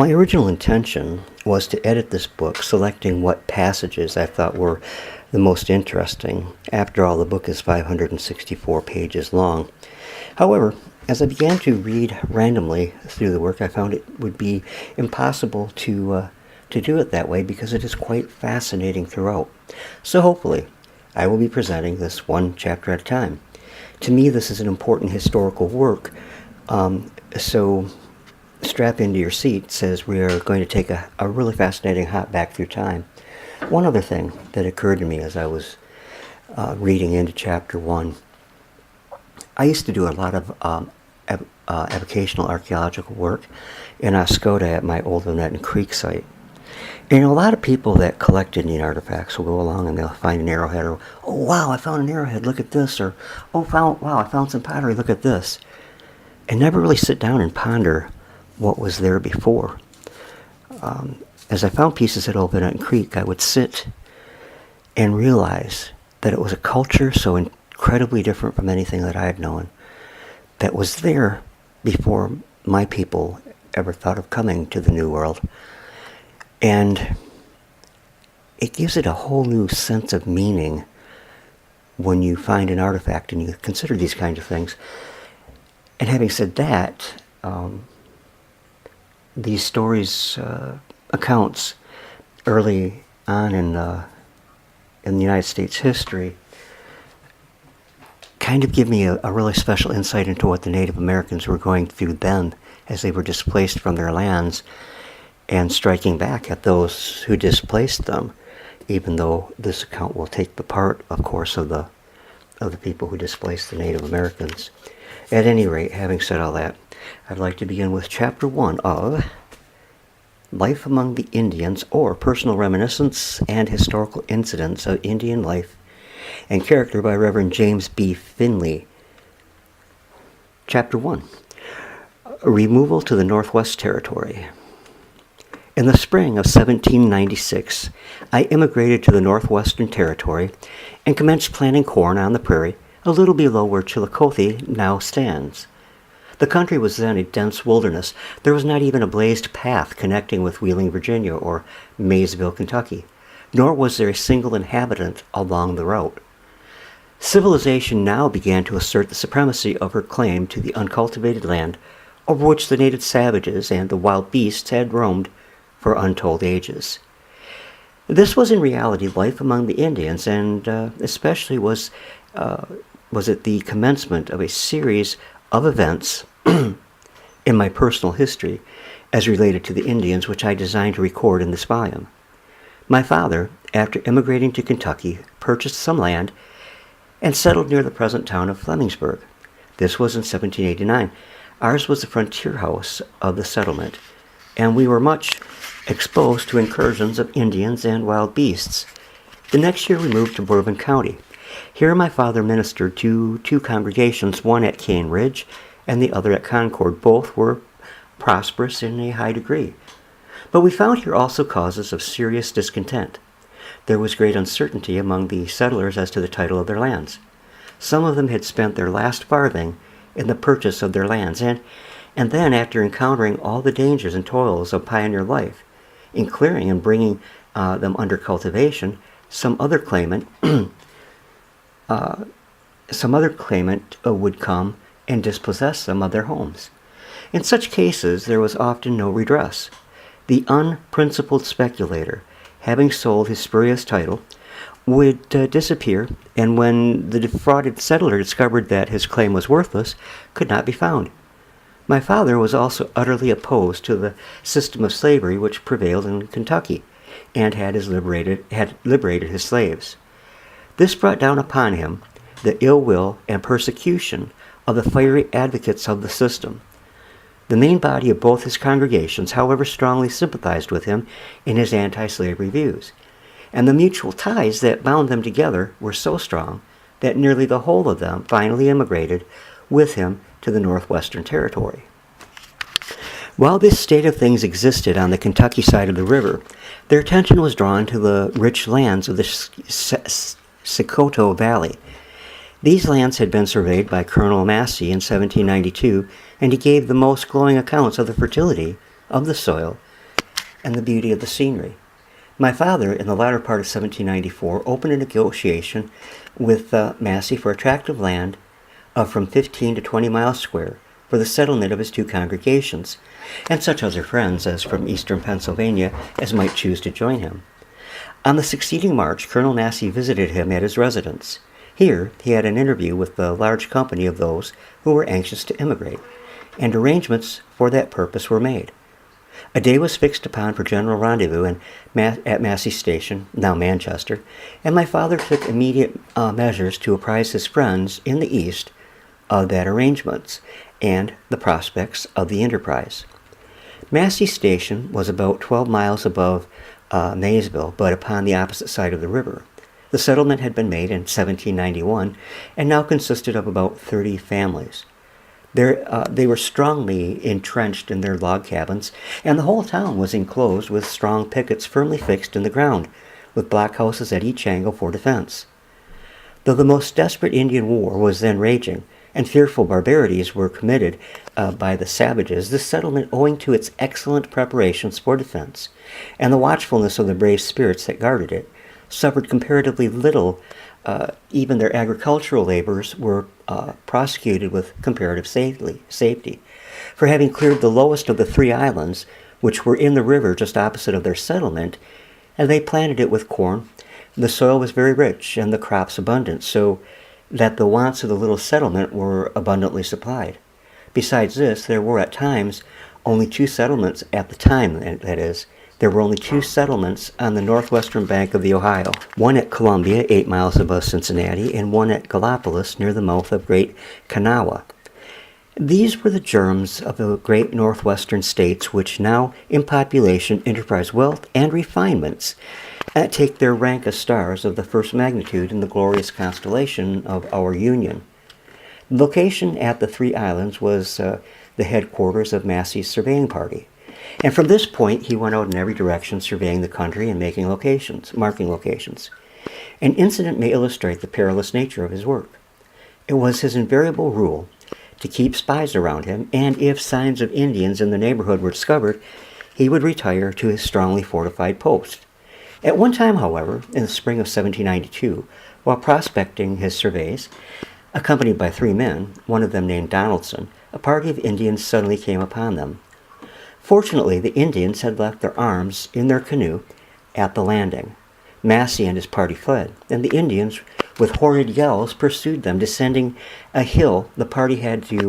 My original intention was to edit this book, selecting what passages I thought were the most interesting. After all, the book is 564 pages long. However, as I began to read randomly through the work, I found it would be impossible to do it that way because it is quite fascinating throughout. So hopefully, I will be presenting this one chapter at a time. To me, this is an important historical work, so strap into your seats as we are going to take a really fascinating hop back through time. One other thing that occurred to me as I was reading into chapter 1, I used to do a lot of avocational archaeological work in Oscoda at my old Lunetten Creek site. And a lot of people that collect Indian artifacts will go along and they'll find an arrowhead, or, oh wow, I found an arrowhead, look at this, or, wow, I found some pottery, look at this. And never really sit down and ponder what was there before. As I found pieces at Old Lunetten Creek, I would sit and realize that it was a culture so incredibly different from anything that I had known that was there before my people ever thought of coming to the New World. And it gives it a whole new sense of meaning when you find an artifact and you consider these kinds of things. And having said that, these stories, accounts early on in the United States history kind of give me a really special insight into what the Native Americans were going through then as they were displaced from their lands and striking back at those who displaced them, even though this account will take the part, of course, of the people who displaced the Native Americans. At any rate, having said all that, I'd like to begin with Chapter 1 of Life Among the Indians, or Personal Reminiscence and Historical Incidents of Indian Life and Character by Reverend James B. Finley. Chapter 1, Removal to the Northwest Territory. In the spring of 1796, I immigrated to the Northwestern Territory and commenced planting corn on the prairie a little below where Chillicothe now stands. The country was then a dense wilderness. There was not even a blazed path connecting with Wheeling, Virginia, or Maysville, Kentucky, nor was there a single inhabitant along the route. Civilization now began to assert the supremacy of her claim to the uncultivated land over which the native savages and the wild beasts had roamed for untold ages. This was in reality life among the Indians, and especially was it the commencement of a series of events in my personal history as related to the Indians, which I designed to record in this volume. My father, after immigrating to Kentucky, purchased some land and settled near the present town of Flemingsburg. This was in 1789. Ours was the frontier house of the settlement, and we were much exposed to incursions of Indians and wild beasts. The next year we moved to Bourbon County. Here my father ministered to two congregations, one at Cane Ridge and the other at Concord. Both were prosperous in a high degree. But we found here also causes of serious discontent. There was great uncertainty among the settlers as to the title of their lands. Some of them had spent their last farthing in the purchase of their lands, and then, after encountering all the dangers and toils of pioneer life, in clearing and bringing them under cultivation, some other claimant would come and dispossess them of their homes. In such cases, there was often no redress. The unprincipled speculator, having sold his spurious title, would disappear, and when the defrauded settler discovered that his claim was worthless, could not be found. My father was also utterly opposed to the system of slavery which prevailed in Kentucky, and had liberated his slaves. This brought down upon him the ill will and persecution of the fiery advocates of the system. The main body of both his congregations, however, strongly sympathized with him in his anti-slavery views, and the mutual ties that bound them together were so strong that nearly the whole of them finally immigrated with him to the Northwestern Territory. While this state of things existed on the Kentucky side of the river, their attention was drawn to the rich lands of the Secoto Valley. These lands had been surveyed by Colonel Massey in 1792, and he gave the most glowing accounts of the fertility of the soil and the beauty of the scenery. My father, in the latter part of 1794, opened a negotiation with Massey for a tract of land of from 15 to 20 miles square for the settlement of his two congregations, and such other friends as from eastern Pennsylvania as might choose to join him. On the succeeding March, Colonel Massey visited him at his residence. Here he had an interview with the large company of those who were anxious to emigrate, and arrangements for that purpose were made. A day was fixed upon for general rendezvous at Massey Station, now Manchester, and my father took immediate measures to apprise his friends in the East of that arrangements and the prospects of the enterprise. Massey Station was about 12 miles above Maysville, but upon the opposite side of the river. The settlement had been made in 1791 and now consisted of about 30 families. They were strongly entrenched in their log cabins, and the whole town was enclosed with strong pickets firmly fixed in the ground, with blockhouses at each angle for defense. Though the most desperate Indian war was then raging, and fearful barbarities were committed by the savages, this settlement, owing to its excellent preparations for defense, and the watchfulness of the brave spirits that guarded it, suffered comparatively little. Even their agricultural labors were prosecuted with comparative safety. For having cleared the lowest of the 3 islands, which were in the river just opposite of their settlement, and they planted it with corn, the soil was very rich and the crops abundant, so that the wants of the little settlement were abundantly supplied. Besides this, there were at times only 2 settlements at the time, that is, there were only 2 settlements on the northwestern bank of the Ohio, one at Columbia, 8 miles above Cincinnati, and one at Gallipolis, near the mouth of Great Kanawha. These were the germs of the great northwestern states, which now, in population, enterprise, wealth, and refinements, take their rank as stars of the first magnitude in the glorious constellation of our Union. The location at the 3 islands was the headquarters of Massey's surveying party. And from this point, he went out in every direction, surveying the country and marking locations. An incident may illustrate the perilous nature of his work. It was his invariable rule to keep spies around him, and if signs of Indians in the neighborhood were discovered, he would retire to his strongly fortified post. At one time, however, in the spring of 1792, while prospecting his surveys, accompanied by 3 men, one of them named Donaldson, a party of Indians suddenly came upon them. Fortunately, the Indians had left their arms in their canoe at the landing. Massey and his party fled, and the Indians, with horrid yells, pursued them. Descending a hill, the party had to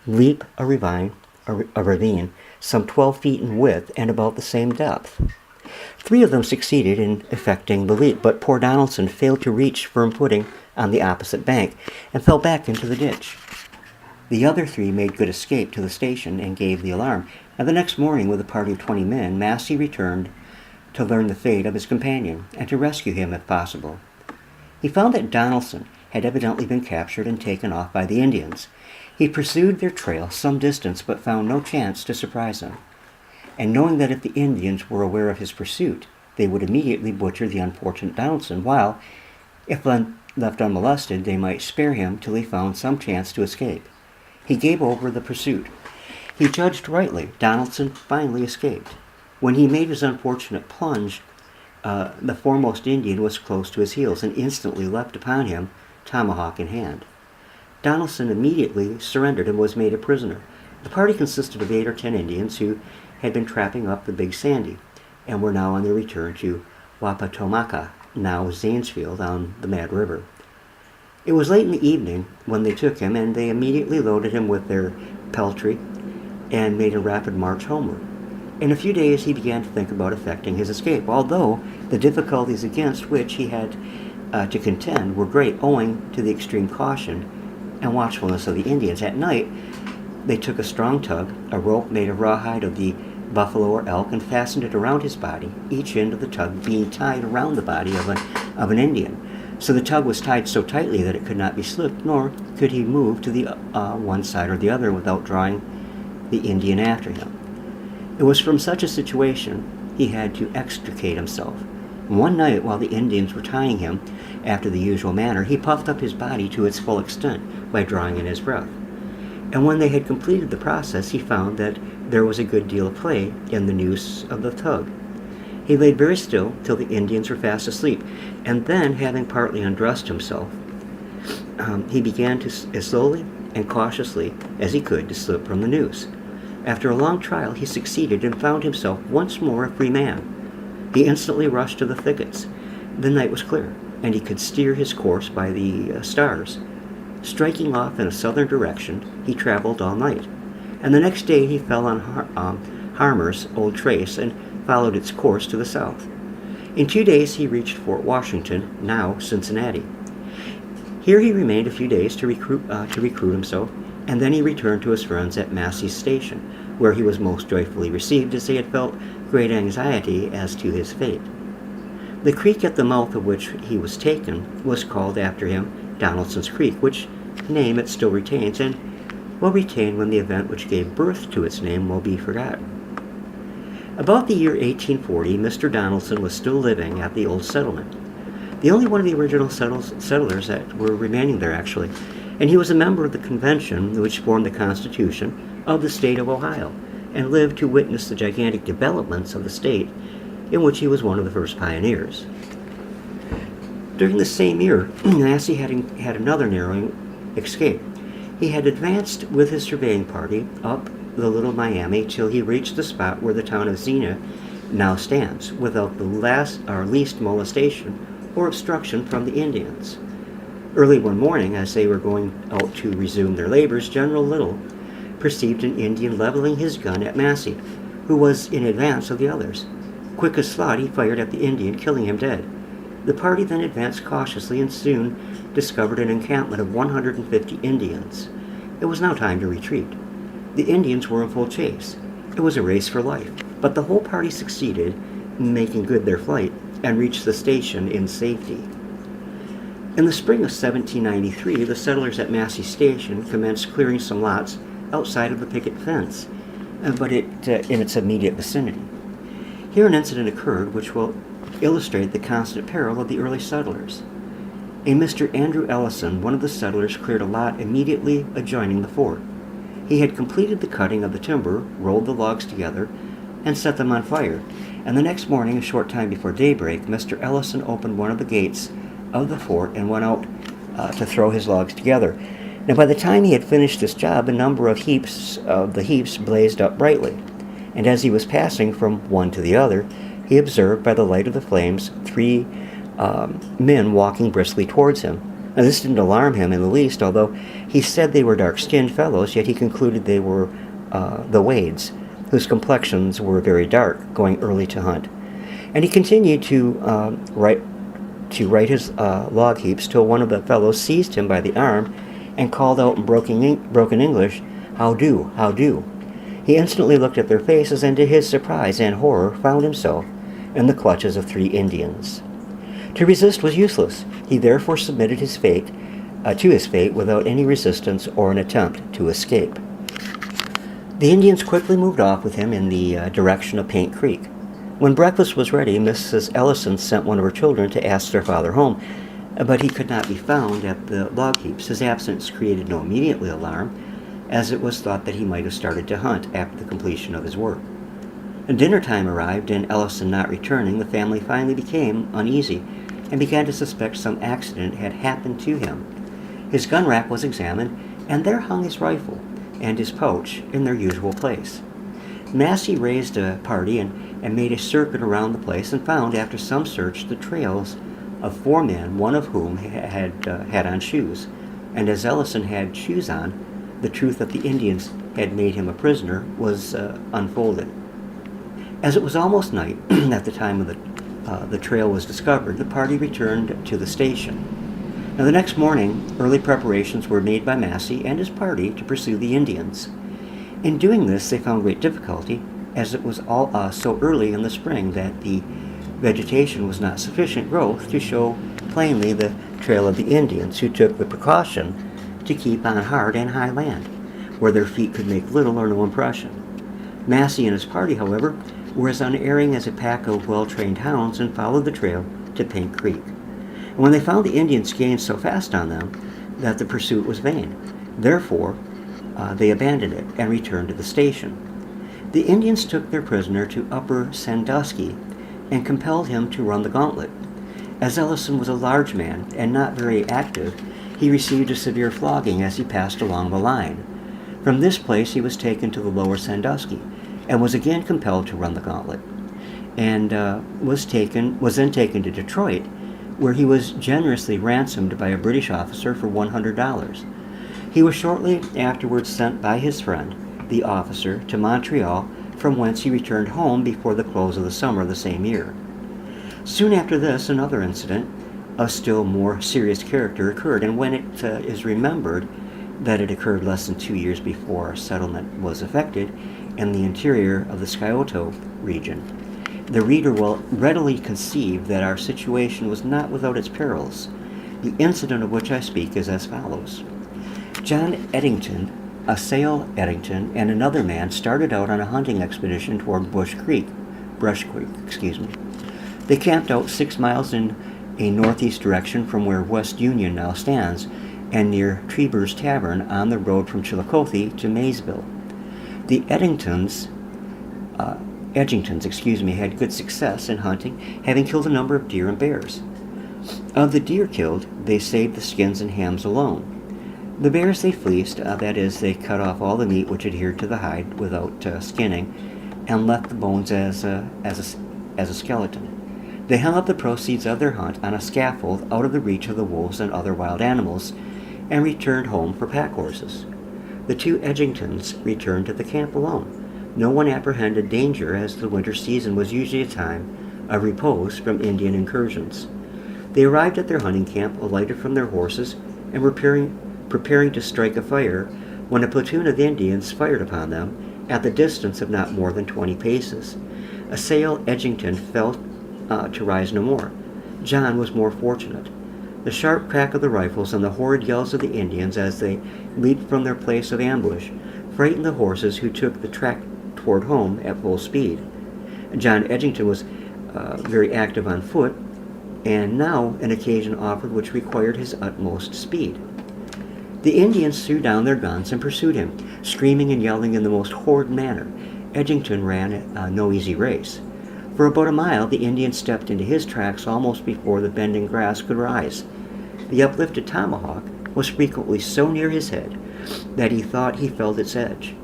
leap a ravine some 12 feet in width and about the same depth. 3 of them succeeded in effecting the leap, but poor Donaldson failed to reach firm footing on the opposite bank and fell back into the ditch. The other 3 made good escape to the station and gave the alarm, and the next morning, with a party of 20 men, Massey returned to learn the fate of his companion and to rescue him if possible. He found that Donaldson had evidently been captured and taken off by the Indians. He pursued their trail some distance but found no chance to surprise them, and knowing that if the Indians were aware of his pursuit, they would immediately butcher the unfortunate Donaldson, while, if left unmolested, they might spare him till he found some chance to escape. He gave over the pursuit. He judged rightly. Donaldson finally escaped. When he made his unfortunate plunge, the foremost Indian was close to his heels and instantly leapt upon him, tomahawk in hand. Donaldson immediately surrendered and was made a prisoner. The party consisted of 8 or 10 Indians who had been trapping up the Big Sandy and were now on their return to Wapatomaca, now Zanesfield, on the Mad River. It was late in the evening when they took him, and they immediately loaded him with their peltry and made a rapid march homeward. In a few days he began to think about effecting his escape, although the difficulties against which he had to contend were great, owing to the extreme caution and watchfulness of the Indians. At night they took a strong tug, a rope made of rawhide of the buffalo or elk, and fastened it around his body, each end of the tug being tied around the body of an Indian. So the tug was tied so tightly that it could not be slipped, nor could he move to the one side or the other without drawing the Indian after him. It was from such a situation he had to extricate himself. One night, while the Indians were tying him after the usual manner, he puffed up his body to its full extent by drawing in his breath. And when they had completed the process, he found that there was a good deal of play in the noose of the tug. He laid very still till the Indians were fast asleep, and then, having partly undressed himself, he began to as slowly and cautiously as he could to slip from the noose. After a long trial, he succeeded and found himself once more a free man. He instantly rushed to the thickets. The night was clear, and he could steer his course by the stars. Striking off in a southern direction, he traveled all night, and the next day he fell on Harmer's old trace and followed its course to the south. In 2 days he reached Fort Washington, now Cincinnati. Here he remained a few days to recruit himself, and then he returned to his friends at Massey's Station, where he was most joyfully received, as they had felt great anxiety as to his fate. The creek at the mouth of which he was taken was called after him Donaldson's Creek, which name it still retains, and will retain when the event which gave birth to its name will be forgotten. About the year 1840, Mr. Donaldson was still living at the old settlement, the only one of the original settlers that were remaining there, actually, and he was a member of the convention which formed the Constitution of the state of Ohio, and lived to witness the gigantic developments of the state, in which he was one of the first pioneers. During the same year, Massey had another narrowing escape. He had advanced with his surveying party up the Little Miami till he reached the spot where the town of Xenia now stands, without the least molestation or obstruction from the Indians. Early one morning, as they were going out to resume their labors, General Little perceived an Indian leveling his gun at Massey, who was in advance of the others. Quick as thought, he fired at the Indian, killing him dead. The party then advanced cautiously and soon discovered an encampment of 150 Indians. It was now time to retreat. The Indians were in full chase. It was a race for life, but the whole party succeeded in making good their flight and reached the station in safety. In the spring of 1793, the settlers at Massey Station commenced clearing some lots outside of the picket fence, but in its immediate vicinity. Here an incident occurred which will illustrate the constant peril of the early settlers. A Mr. Andrew Ellison, one of the settlers, cleared a lot immediately adjoining the fort. He had completed the cutting of the timber, rolled the logs together, and set them on fire, and the next morning, a short time before daybreak, Mr. Ellison opened one of the gates of the fort and went out to throw his logs together. Now, by the time he had finished this job, a number of the heaps blazed up brightly, and as he was passing from one to the other, he observed by the light of the flames 3 men walking briskly towards him. Now, this didn't alarm him in the least, although he said they were dark-skinned fellows, yet he concluded they were the Wades, whose complexions were very dark, going early to hunt. And he continued to right his log heaps till one of the fellows seized him by the arm and called out in broken English, "How do, how do?" He instantly looked at their faces, and to his surprise and horror found himself in the clutches of 3 Indians. To resist was useless. He therefore submitted his fate to his fate without any resistance or an attempt to escape. The Indians quickly moved off with him in the direction of Paint Creek. When breakfast was ready, Mrs. Ellison sent one of her children to ask their father home, but he could not be found at the log heaps. His absence created no immediate alarm, as it was thought that he might have started to hunt after the completion of his work. Dinner time arrived, and Ellison not returning, the family finally became uneasy and began to suspect some accident had happened to him. His gun rack was examined, and there hung his rifle and his pouch in their usual place. Massey raised a party and made a circuit around the place, and found, after some search, the trails of 4 men, one of whom had on shoes. And as Ellison had shoes on, the truth that the Indians had made him a prisoner was unfolded. As it was almost night at the time of the trail was discovered, the party returned to the station. Now, the next morning, early preparations were made by Massey and his party to pursue the Indians. In doing this, they found great difficulty, as it was all so early in the spring that the vegetation was not sufficient growth to show plainly the trail of the Indians, who took the precaution to keep on hard and high land, where their feet could make little or no impression. Massey and his party, however, were as unerring as a pack of well-trained hounds, and followed the trail to Paint Creek. And when they found the Indians gained so fast on them that the pursuit was vain, therefore they abandoned it and returned to the station. The Indians took their prisoner to Upper Sandusky and compelled him to run the gauntlet. As Ellison was a large man and not very active, he received a severe flogging as he passed along the line. From this place he was taken to the Lower Sandusky and was again compelled to run the gauntlet, and was then taken to Detroit, where he was generously ransomed by a British officer for $100. He was shortly afterwards sent by his friend, the officer, to Montreal, from whence he returned home before the close of the summer of the same year. Soon after this, another incident of still more serious character occurred, and when it is remembered that it occurred less than 2 years before settlement was effected in the interior of the Scioto region, the reader will readily conceive that our situation was not without its perils. The incident of which I speak is as follows. John Eddington, Assail Eddington, and another man started out on a hunting expedition toward Brush Creek. They camped out 6 miles in a northeast direction from where West Union now stands, and near Treber's Tavern on the road from Chillicothe to Maysville. The Edgingtons had good success in hunting, having killed a number of deer and bears. Of the deer killed, they saved the skins and hams alone. The bears they fleeced, that is, they cut off all the meat which adhered to the hide without skinning, and left the bones as a skeleton. They hung up the proceeds of their hunt on a scaffold out of the reach of the wolves and other wild animals, and returned home for pack horses. The 2 Edgingtons returned to the camp alone. No one apprehended danger, as the winter season was usually a time of repose from Indian incursions. They arrived at their hunting camp, alighted from their horses, and were preparing to strike a fire when a platoon of Indians fired upon them at the distance of not more than 20 paces. Assail Edgington fell to rise no more. John was more fortunate. The sharp crack of the rifles and the horrid yells of the Indians as they leaped from their place of ambush frightened the horses, who took the track toward home at full speed. John Edgington was very active on foot, and now an occasion offered which required his utmost speed. The Indians threw down their guns and pursued him, screaming and yelling in the most horrid manner. Edgington ran no easy race. For about a mile, the Indian stepped into his tracks almost before the bending grass could rise. The uplifted tomahawk was frequently so near his head that he thought he felt its edge.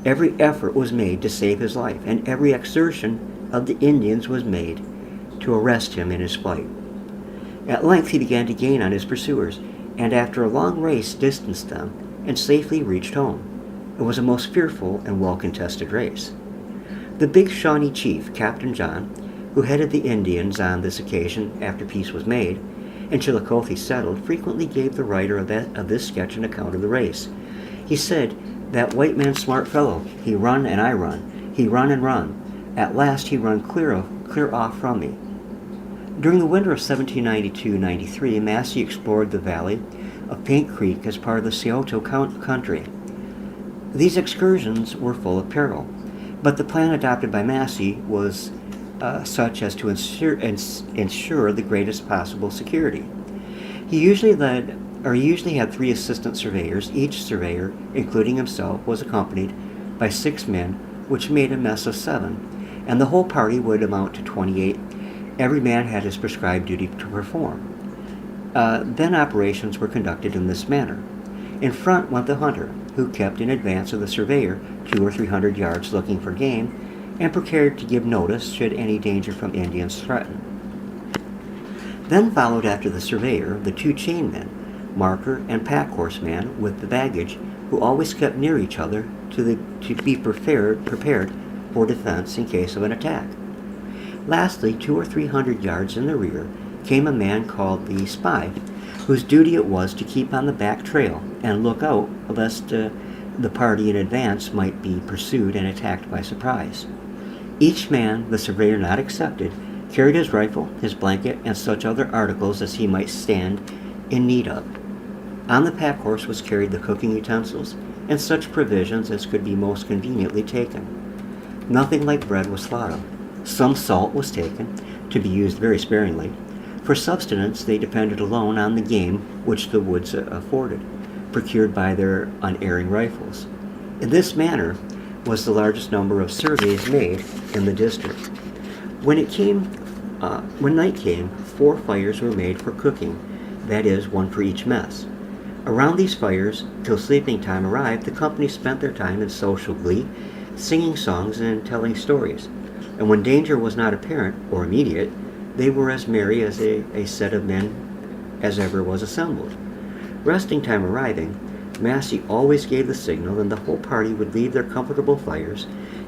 Every effort was made to save his life, and every exertion of the Indians was made to arrest him in his flight. At length he began to gain on his pursuers, and after a long race distanced them and safely reached home. It was a most fearful and well-contested race. The Big Shawnee chief, Captain John, who headed the Indians on this occasion after peace was made and Chillicothe settled, frequently gave the writer of this sketch an account of the race. He said, "That white man smart fellow, he run and I run, he run and run. At last he run clear off from me." During the winter of 1792-93, Massey explored the valley of Paint Creek as part of the Scioto country. These excursions were full of peril, but the plan adopted by Massey was such as to ensure the greatest possible security. He usually had 3 assistant surveyors. Each surveyor, including himself, was accompanied by 6 men, which made a mess of 7, and the whole party would amount to 28. Every man had his prescribed duty to perform. Then operations were conducted in this manner. In front went the hunter, who kept in advance of the surveyor 200 or 300 yards looking for game, and prepared to give notice should any danger from Indians threaten. Then followed after the surveyor the 2 chainmen, marker and pack horse man with the baggage, who always kept near each other to be prepared for defense in case of an attack. Lastly, 200 or 300 yards in the rear came a man called the spy, whose duty it was to keep on the back trail and look out lest the party in advance might be pursued and attacked by surprise. Each man, the surveyor not excepted, carried his rifle, his blanket, and such other articles as he might stand in need of. On the pack horse was carried the cooking utensils and such provisions as could be most conveniently taken. Nothing like bread was thought of. Some salt was taken, to be used very sparingly. For subsistence they depended alone on the game which the woods afforded, procured by their unerring rifles. In this manner was the largest number of surveys made in the district. When night came, 4 fires were made for cooking, that is, 1 for each mess. Around these fires, till sleeping time arrived, the company spent their time in social glee, singing songs and telling stories. And when danger was not apparent or immediate, they were as merry as a set of men as ever was assembled. Resting time arriving, Massey always gave the signal, and the whole party would leave their comfortable fires,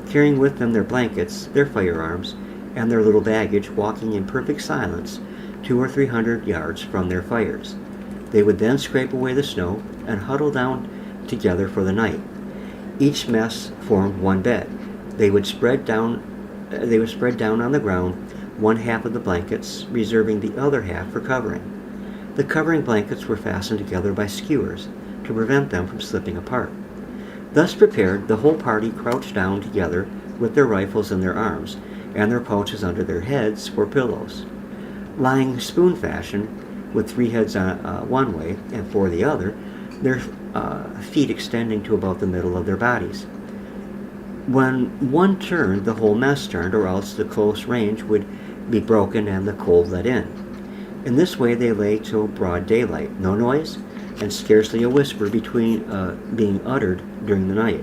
carrying with them their blankets, their firearms, and their little baggage, walking in perfect silence 200 or 300 yards from their fires. They would then scrape away the snow and huddle down together for the night. Each mess formed one bed. They would spread down on the ground one half of the blankets, reserving the other half for covering. The covering blankets were fastened together by skewers to prevent them from slipping apart. Thus prepared, the whole party crouched down together with their rifles in their arms and their pouches under their heads for pillows. Lying spoon fashion, with 3 heads one way and 4 the other, their feet extending to about the middle of their bodies. When one turned, the whole mess turned, or else the close range would be broken and the cold let in. In this way they lay till broad daylight, no noise, and scarcely a whisper between being uttered during the night.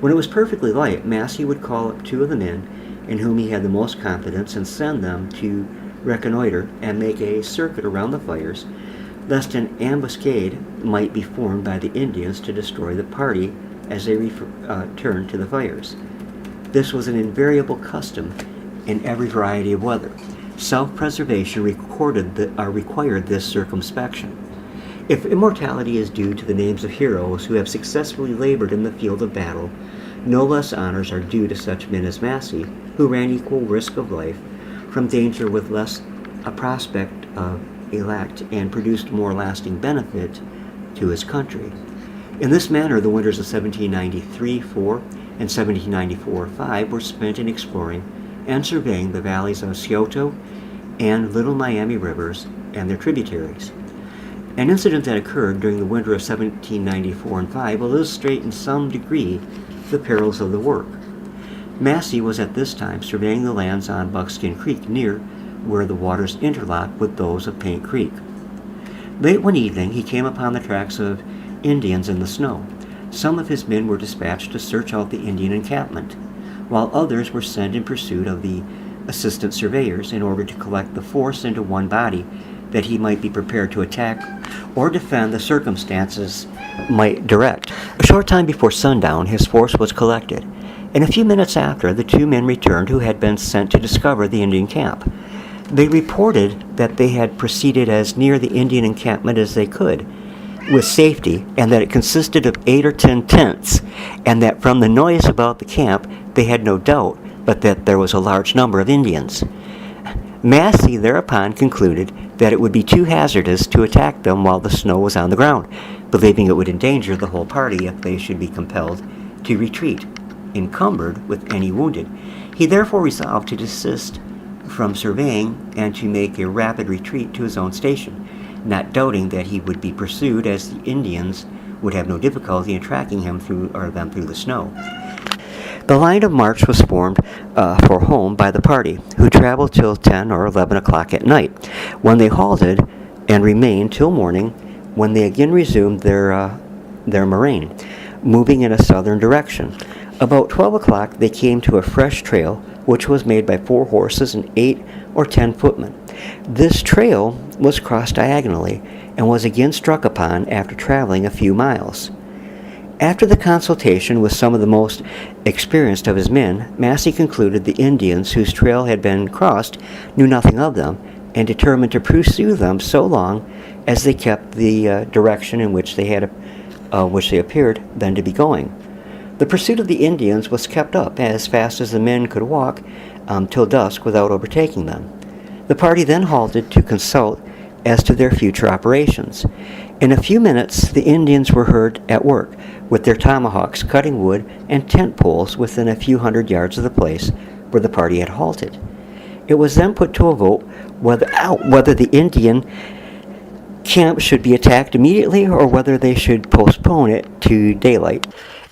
When it was perfectly light, Massey would call up 2 of the men in whom he had the most confidence and send them to reconnoiter and make a circuit around the fires, lest an ambuscade might be formed by the Indians to destroy the party as they returned to the fires. This was an invariable custom in every variety of weather. Self-preservation required this circumspection. If immortality is due to the names of heroes who have successfully labored in the field of battle, no less honors are due to such men as Massey, who ran equal risk of life from danger with less a prospect of elect and produced more lasting benefit to his country. In this manner, the winters of 1793-4 and 1794-5 were spent in exploring and surveying the valleys of Scioto and Little Miami rivers and their tributaries. An incident that occurred during the winter of 1794 and 5 will illustrate in some degree the perils of the work. Massey was at this time surveying the lands on Buckskin Creek, near where the waters interlock with those of Paint Creek. Late one evening, he came upon the tracks of Indians in the snow. Some of his men were dispatched to search out the Indian encampment, while others were sent in pursuit of the assistant surveyors in order to collect the force into one body, that he might be prepared to attack or defend the circumstances might direct. A short time before sundown, his force was collected, and a few minutes after, the 2 men returned who had been sent to discover the Indian camp. They reported that they had proceeded as near the Indian encampment as they could, with safety, and that it consisted of 8 or 10 tents, and that from the noise about the camp they had no doubt but that there was a large number of Indians. Massey thereupon concluded that it would be too hazardous to attack them while the snow was on the ground, believing it would endanger the whole party if they should be compelled to retreat, encumbered with any wounded. He therefore resolved to desist from surveying and to make a rapid retreat to his own station, not doubting that he would be pursued, as the Indians would have no difficulty in tracking him through the snow. The line of march was formed for home by the party, who traveled till 10 or 11 o'clock at night, when they halted and remained till morning, when they again resumed their moraine, moving in a southern direction. About 12 o'clock they came to a fresh trail, which was made by 4 horses and 8 or 10 footmen. This trail was crossed diagonally and was again struck upon after traveling a few miles. After the consultation with some of the most experienced of his men, Massey concluded the Indians whose trail had been crossed knew nothing of them, and determined to pursue them so long as they kept the direction in which they appeared then to be going. The pursuit of the Indians was kept up as fast as the men could walk till dusk without overtaking them. The party then halted to consult as to their future operations. In a few minutes the Indians were heard at work, with their tomahawks cutting wood and tent poles within a few hundred yards of the place where the party had halted. It was then put to a vote whether the Indian camp should be attacked immediately or whether they should postpone it to daylight.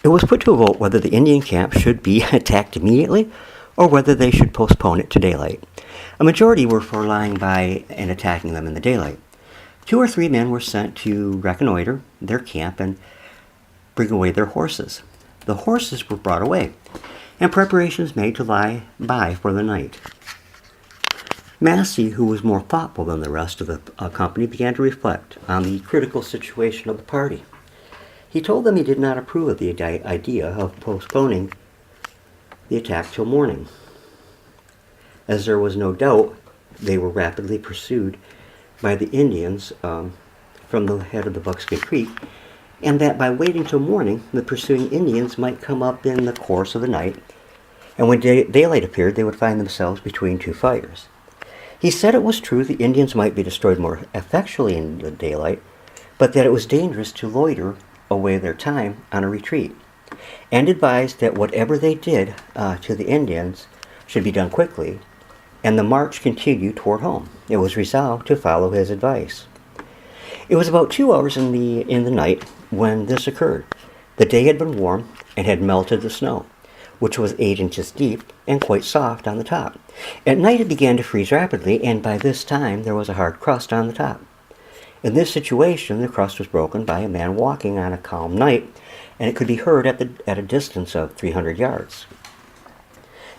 It was put to a vote whether the Indian camp should be attacked immediately or whether they should postpone it to daylight. A majority were for lying by and attacking them in the daylight. 2 or 3 men were sent to reconnoiter their camp and bring away their horses. The horses were brought away, and preparations made to lie by for the night. Massey, who was more thoughtful than the rest of the company, began to reflect on the critical situation of the party. He told them he did not approve of the idea of postponing the attack till morning, as there was no doubt they were rapidly pursued by the Indians from the head of the Buckskin Creek, and that by waiting till morning, the pursuing Indians might come up in the course of the night, and when daylight appeared, they would find themselves between 2 fires. He said it was true the Indians might be destroyed more effectually in the daylight, but that it was dangerous to loiter away their time on a retreat, and advised that whatever they did to the Indians should be done quickly, and the march continued toward home. It was resolved to follow his advice. It was about 2 hours in the night when this occurred. The day had been warm and had melted the snow, which was 8 inches deep and quite soft on the top. At night it began to freeze rapidly, and by this time there was a hard crust on the top. In this situation, the crust was broken by a man walking on a calm night, and it could be heard at a distance of 300 yards.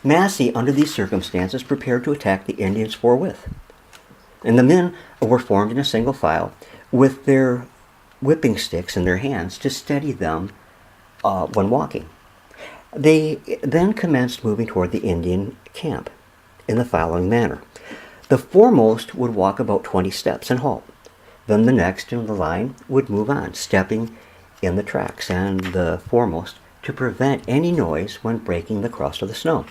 Massey, under these circumstances, prepared to attack the Indians forthwith. And the men were formed in a single file, with their whipping sticks in their hands to steady them when walking. They then commenced moving toward the Indian camp in the following manner. The foremost would walk about 20 steps and halt. Then the next in the line would move on, stepping in the tracks, and the foremost to prevent any noise when breaking the crust of the snow.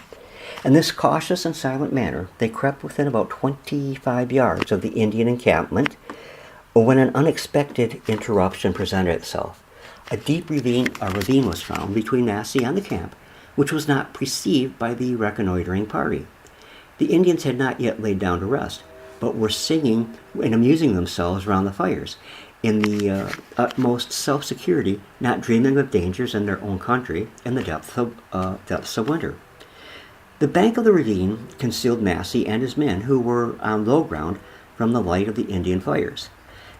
In this cautious and silent manner, they crept within about 25 yards of the Indian encampment when an unexpected interruption presented itself. A deep ravine was found between Massey and the camp, which was not perceived by the reconnoitering party. The Indians had not yet laid down to rest, but were singing and amusing themselves round the fires, in the utmost self-security, not dreaming of dangers in their own country in the depths of winter. The bank of the ravine concealed Massey and his men, who were on low ground, from the light of the Indian fires.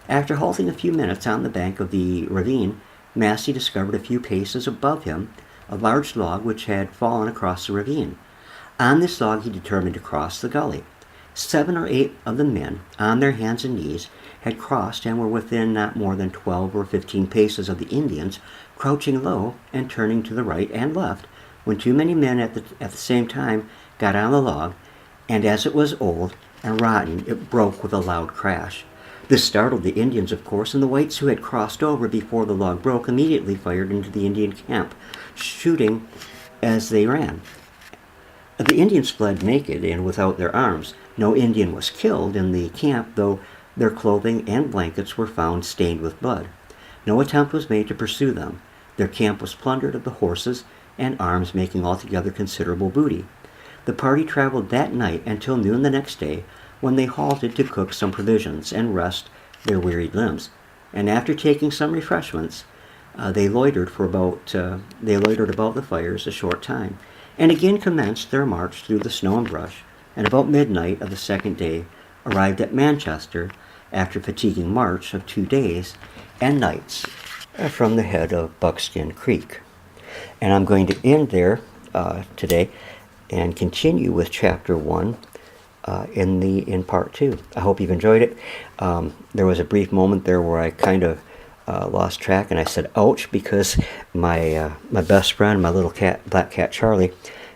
After halting a few minutes on the bank of the ravine, Massey discovered a few paces above him a large log which had fallen across the ravine. On this log he determined to cross the gully. 7 or 8 of the men, on their hands and knees, had crossed and were within not more than 12 or 15 paces of the Indians, crouching low and turning to the right and left, when too many men at the same time got on the log, and as it was old and rotten, it broke with a loud crash. This startled the Indians, of course, and the whites who had crossed over before the log broke immediately fired into the Indian camp, shooting as they ran. The Indians fled naked and without their arms. No Indian was killed in the camp, though their clothing and blankets were found stained with blood. No attempt was made to pursue them. Their camp was plundered of the horses and arms, making altogether considerable booty. The party traveled that night until noon the next day, when they halted to cook some provisions and rest their wearied limbs. And after taking some refreshments, they loitered about the fires a short time, and again commenced their march through the snow and brush, and about midnight of the second day arrived at Manchester after a fatiguing march of 2 days and nights from the head of Buckskin Creek. And I'm going to end there today and continue with chapter 1 in part 2. I hope you've enjoyed it. There was a brief moment there where I kind of lost track, and I said ouch, because my best friend, my little cat, black cat Charlie,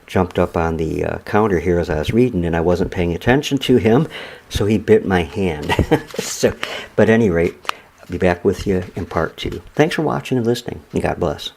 jumped up on the counter here as I was reading, and I wasn't paying attention to him, so he bit my hand. But at any rate, I'll be back with you in part 2. Thanks for watching and listening, and God bless.